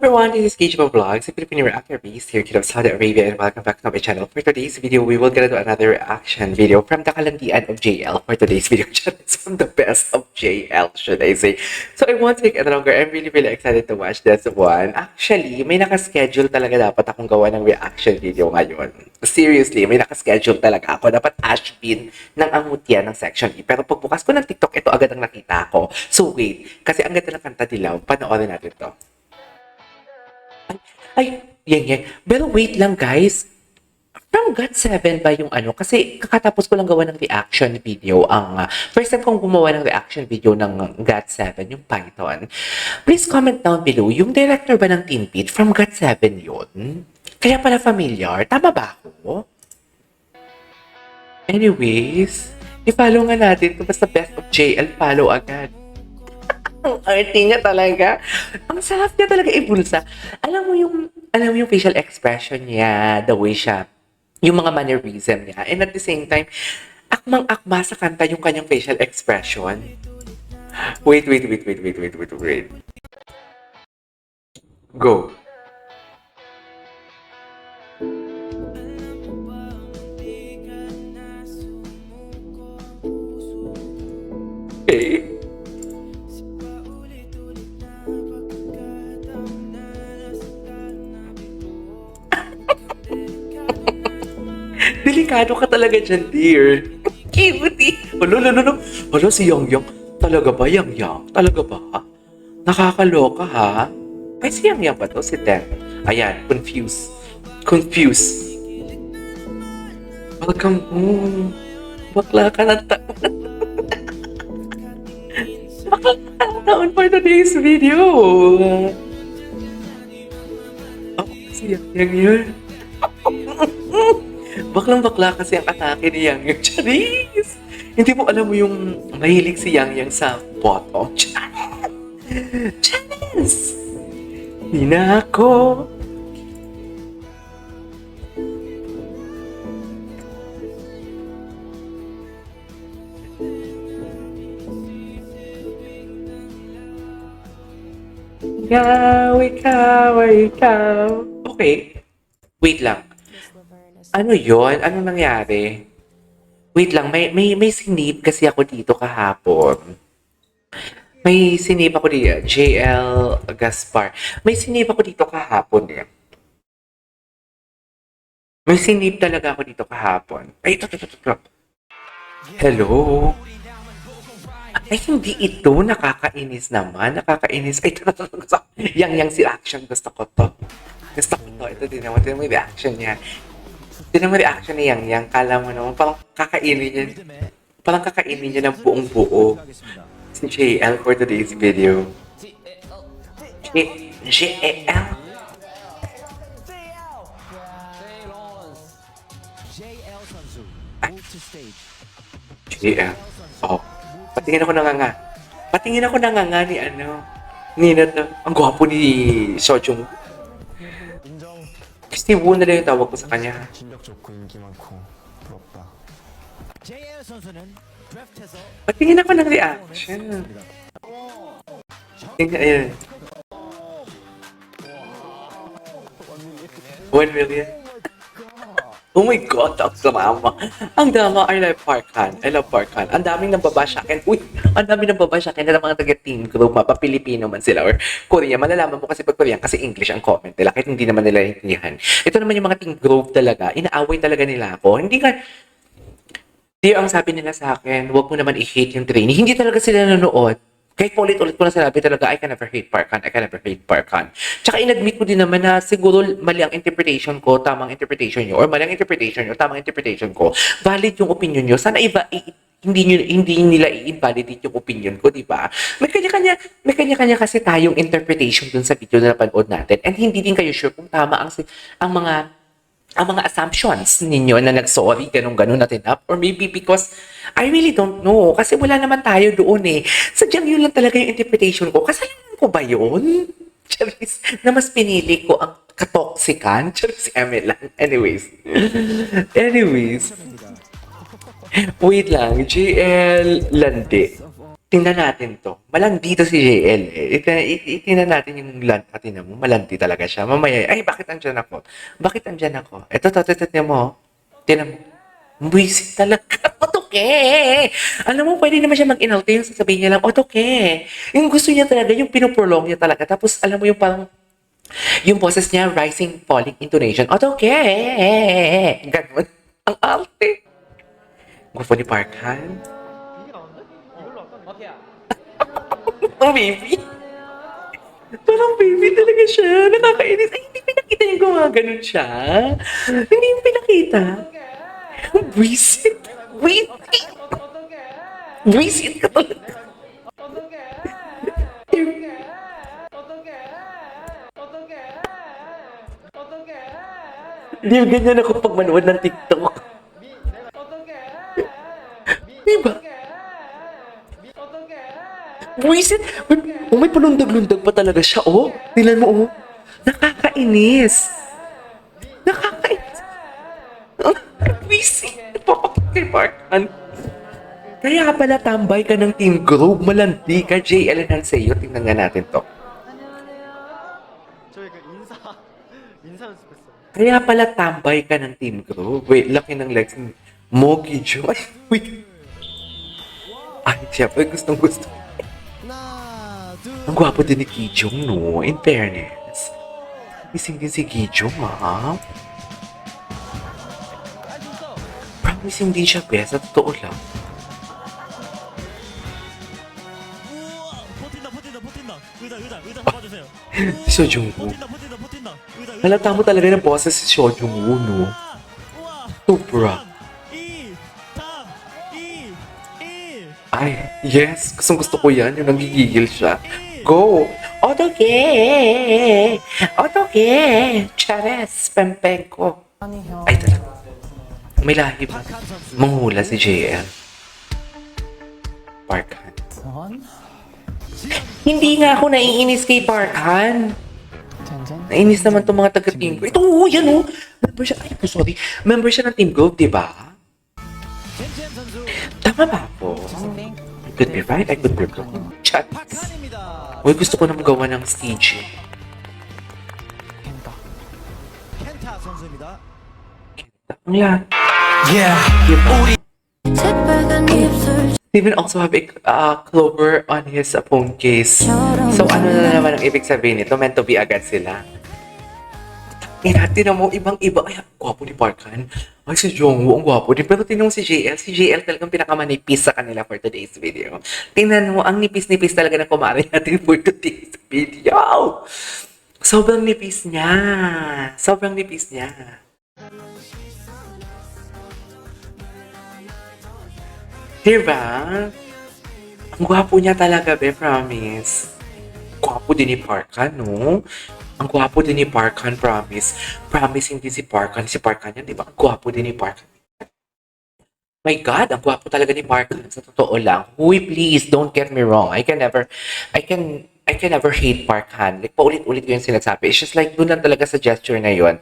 everyone, this is Gage Vlogs, a Filipino reactor based here in Saudi Arabia, and welcome back to my channel. For today's video, we will get into another reaction video from the Kalandian of JL. For today's video, it's from the best of JL, should I say. So I won't take it longer. I'm really excited to watch this one. Actually, may nakaschedule talaga dapat akong gawa ng reaction video ngayon. Seriously, may nakaschedule talaga ako. Dapat Ashbin ng Angutya ng Section E. Pero pagbukas ko ng TikTok, ito agad ang nakita ko. So wait, kasi ang ganda ng kanta nila. Panoorin natin to. Ay, yan. Pero wait lang, guys. From GOT7 ba yung ano? Kasi kakatapos ko lang gawa ng reaction video. Ang first time kong gumawa ng reaction video ng GOT7, yung Python. Please comment down below, yung director ba ng Teen Beat from GOT7 yun? Kaya pala familiar? Tama ba ako? Anyways, i-follow nga natin. Kung basta best of JL, follow agad. Ang arty niya talaga. Ang sarap niya talaga ibulsa. Alam mo yung facial expression niya, the way siya, yung mga mannerism niya. And at the same time, akmang-akma sa kanta yung kanyang facial expression. Wait. Go. Okay. Delikado ka talaga dyan, dear. Cutie. Hala, si Yang. Talaga ba, Yang? Talaga ba? Nakakaloka, ha? Ay, si Yang ba to? Si Ten. Ayan, confused. Welcome home. Bakla ka ng taon. Bakla ka ng taon for today's video. Oh, si Yang yun. Baklang-bakla kasi ang atake ni Yang. Charis! Hindi mo alam mo yung mahilig si Yang sa bottom. Charis! Hindi na ako. Ikaw. Okay. Wait lang. Ano yon? Ano nangyari? Wait lang, may sinip kasi ako dito kahapon. May sinip ako dito, JL Gaspar. May sinip ako dito kahapon eh. May sinip talaga ako dito kahapon. Ay, ito. Hello? Ay, hindi ito. Nakakainis naman. Nakakainis. Ay, ito. Yang si action. Gusto ko to. Ito din naman. Ito yung reaction niya. Tinan mo reaction ni Yang. Kala mo naman, parang kakainin niya ng buong buo. Si JL for today's video. JL? JL? Oh. Patingin ako nanganga ni Nina to. Ang gwapo ni Sojung. Steve Wu na lang yung tawag ko sa kanya. Patingin ako ng reaction. Ayun. 1 million. Oh my God, ang drama. Ang drama, I love Parkan. Ang daming nambabash akin. Uy, ang daming nambabash akin na mga taga-team group, mapa-Pilipino man sila or Korea. Malalaman mo kasi pag Korean kasi English ang comment nila kahit hindi naman nila intindihan. Ito naman yung mga team group talaga. Inaaway talaga nila ako. Hindi ang sabi nila sa akin, huwag mo naman i-hate yung trainee. Hindi talaga sila nanonood. Kahit ulit-ulit ko na sinabi talaga, I can never hate Parkan. Tsaka in-admit ko din naman na siguro mali ang interpretation ko, tamang interpretation nyo, or mali ang interpretation nyo, tamang interpretation ko. Valid yung opinion nyo. Sana hindi nila i-invalidate yung opinion ko, di ba? May kanya-kanya kasi tayong interpretation dun sa video na napanood natin. And hindi din kayo sure kung tama ang mga assumptions ninyo na nag-sorry, ganun-ganun na tinap. Or maybe because I really don't know. Kasi wala naman tayo doon eh. Sadyang yun lang talaga yung interpretation ko. Kasalanan ko ba yun? Charis, na mas pinili ko ang katoksikan? Charis, lang. Anyways. Wait lang. JL Lande. Tingnan natin 'to. Malandi 'to si JL, eh. Tingnan natin yung tingnan mo, malandi talaga siya. Mamaya, "Ay, bakit andiyan ako? Bakit andiyan ako?" Eto, tingnan mo, oh. Tingnan mo. Buwisit talaga. Otoke! Alam mo, pwede naman siya mag-inalte yung sasabihin niya lang, otoke. Yung gusto niya talaga, yung pinuprolong niya talaga. Tapos, alam mo yung parang, yung boses niya, rising, falling intonation. Otoke! Ganun. Ang arte. Gusto ni Park Han. Ang baby. Parang baby talaga siya. Nakakainis. Ay, hindi pinakita yung gumaganon siya. Hindi yung pinakita. Buisit. Buisit. Buisit ka talaga. Hindi ganyan ako pag manood ng TikTok. Diba? Buisit. Oh, may palundag-lundag pa talaga siya, oh. Tingnan mo, oh. Nakakainis. Nakakainis. Buisit. Kay Parkan. Kaya pala tambay ka ng Team Group. Malandi ka, JL and Hanseyo. Tingnan nga natin to. 저희 그 인사 연습했어요. Kaya pala tambay ka ng Team Group. Wait, laki ng legs ni Mogi Jo. Ay, wait. Ay, siyempre gustong gusto. Ang gwapo din ni Kijong, no? In fairness. Ising din si Kijong, ha? Promising din siya, Bes. Sa totoo lang. 버틴다. 의자 잡아주세요. Si Seo Jung-woo. 버틴다. 의자. Halata mo talaga ng boses si Seo Jung-woo, no? 우와. Sobra. 2, 3, 2, 1. Ay, yes. Gustong-gusto ko yan. Yung nanggigigil siya. Go! Otoke! Otoke! Chares! Pempenko! Ay, talaga. May lahi ba? Manghula si JL. Parkhan. Hindi nga ako naiinis kay Parkhan. Nainis naman itong mga taga-team ko. Ito, oh, yan, oh. Member siya. Ay, sorry. Member siya ng Team Group, di ba? Tama ba ako? I could be right. I could be wrong. Chat. Uy, gusto ko na magawa ng stage. 켄타 선수입니다. Ang lahat. Yeah. Steven also have a clover on his phone case. So, ano na naman ang ibig sabihin nito? Meant to be agad sila. Tinan mo, ibang-iba. Ay, ang gwapo ni Parkhan. Ay, si Jungwoo, ang gwapo din. Pero tingnan mo si JL. Si JL talagang pinakamanipis sa kanila for today's video. Tingnan mo, ang nipis-nipis talaga ng kumari natin for today's video. Sobrang nipis niya. Sobrang nipis niya. Diba? Ang gwapo niya talaga, be, promise. Gwapo din ni Parkhan, no? Ang gwapo din ni Parkhan, promise. Promise, hindi si Parkhan. Si Parkhan yan, di ba? Ang gwapo din ni Parkhan. My God, ang gwapo talaga ni Parkhan. Sa totoo lang. Huy, please, don't get me wrong. I can never hate Parkhan. Like, paulit-ulit ko yung sinasabi. It's just like, doon lang talaga sa gesture na yun.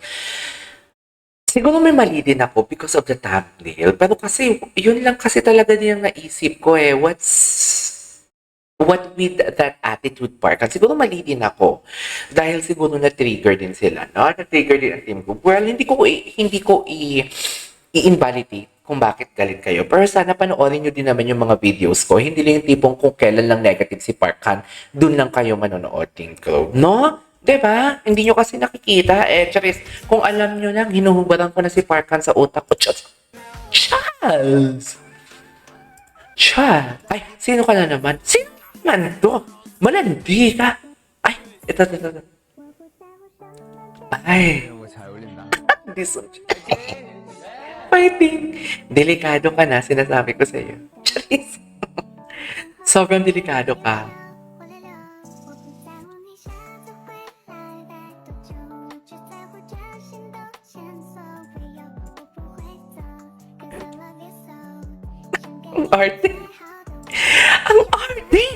Siguro may mali din ako because of the thumbnail. Pero kasi, yun lang kasi talaga din yung naisip ko eh. What with that attitude Parkhan? Siguro mali din ako. Dahil siguro na-trigger din sila, no? Na-trigger din ang team ko. Well, hindi ko i-invalidate kung bakit galit kayo. Pero sana panoorin nyo din naman yung mga videos ko. Hindi lang yung tipong kung kailan lang negative si Parkhan, dun lang kayo manonood, team ko. No? Diba? Hindi nyo kasi nakikita. Charis, kung alam nyo lang, hinuhubaran ko na si Parkhan sa utak ko. Charles! Ay, sino ka na naman? Sino naman to? Malandi ka. Ay, ito. Ay. 너무 잘 어울린다. This one. Fighting. Delikado ka na, sinasabi ko sa iyo. Charis. Sobrang delikado ka. Ang arte. Ang arte!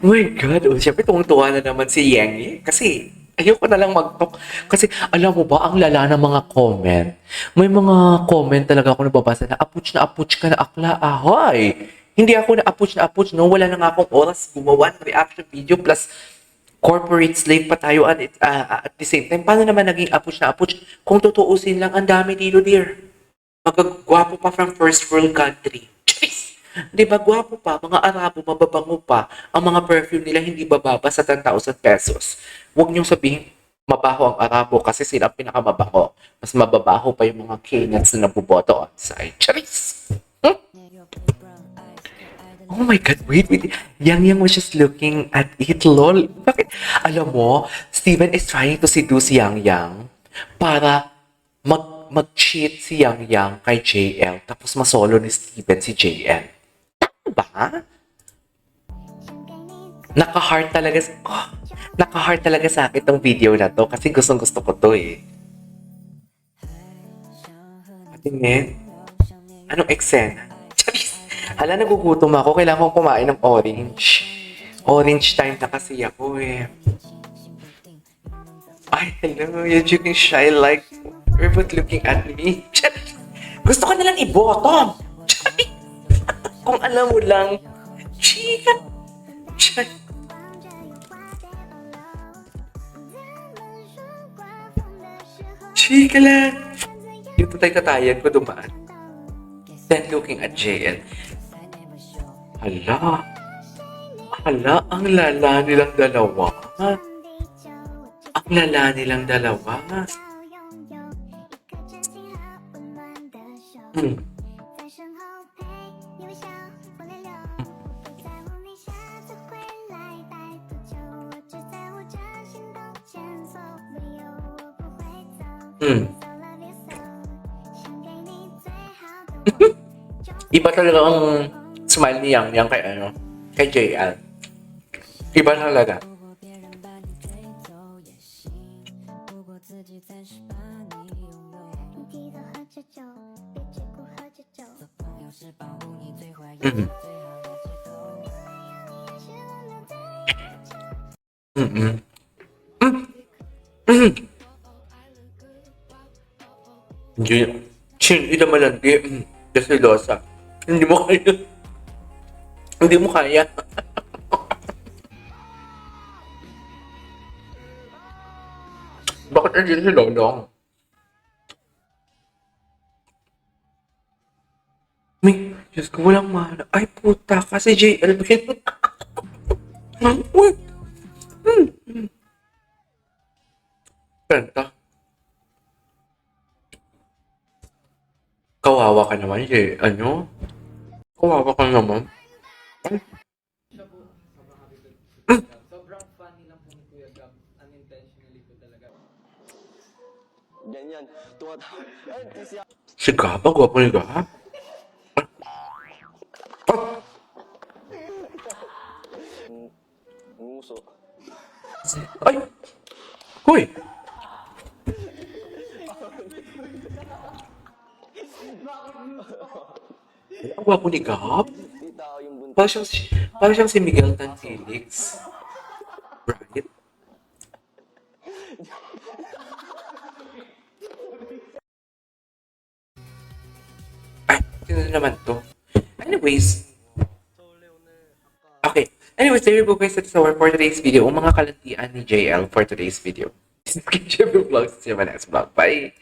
Oh my God. Oh, syempre, tuwang-tuwa na naman si Yengi. Kasi, ayoko na lang mag-talk. Kasi, alam mo ba, ang lala ng mga comment. May mga comment talaga ako nababasa na approach ka na akla. Ahoy! Hindi ako na-approach, no? Wala na nga akong oras gumawa ng reaction video plus corporate slave pa tayo at the same time. Paano naman naging approach na approach? Kung tutuusin lang, ang dami dito, dear. Magagwapo pa from first world country. Charis! Di ba, gwapo pa, mga Arabo, mababango pa, ang mga perfume nila hindi bababa sa 10,000 pesos. Huwag niyong sabihin, mabaho ang Arabo kasi sila ang pinakamabaho. Mas mababaho pa yung mga Kenyans na nabuboto on side. Charis! Oh my God, wait. Yang was just looking at it, lol. Bakit? Alam mo, Steven is trying to seduce Yang para mag-cheat si Yang kay JL tapos masolo ni Steven si JL. Tama ba? Naka-heart talaga sa akin tong video na to kasi gustong-gusto ko to eh. Patingin. Anong eksena? Charis! Hala, nagugutom ako. Kailangan kong kumain ng orange. Orange time na kasi ako eh. Ay, hello. You're looking shy like you're both looking at me. Charis! Gusto ko nalang i-bottom. Charis! Kung alam mo lang. Chika! Charis! Chika lang! Yung tutay-katayan ko dumaan. Then looking at JL. Hala, ang lala nilang dalawa. Ang lala nilang dalawa. Hmm. Hmm. Iba talaga ang smile ni Yang kay JL. Iba talaga. Mm-hmm. Mm-hmm. Mm-hmm. Chin, ila malandi. Kasi losa. Hindi mo kaya. Hindi mo kaya. Bakit nandiyan si Lolong? May, Diyos ko, walang mana. Ay, puta, kasi JL. Wait. Penta. Kawawa ka naman, Kawawa ka naman. Sobrang funny lang po ni Kuya Gab. Unintentionally po talaga. Ganyan. Tumatawa. Si Gab, ang gwapo ni Gab. Nguso. Ay! Hoy! Ang gwapo ni Gab. Di tao yung buntis. Parang siyang si Miguel Tan Felix. Right? Ay, sino naman to? Anyways. Okay. Anyways, there you go guys. That's our for today's video. Ang mga kalantian ni JL for today's video. Skip your vlogs. See you in my next vlog. Bye!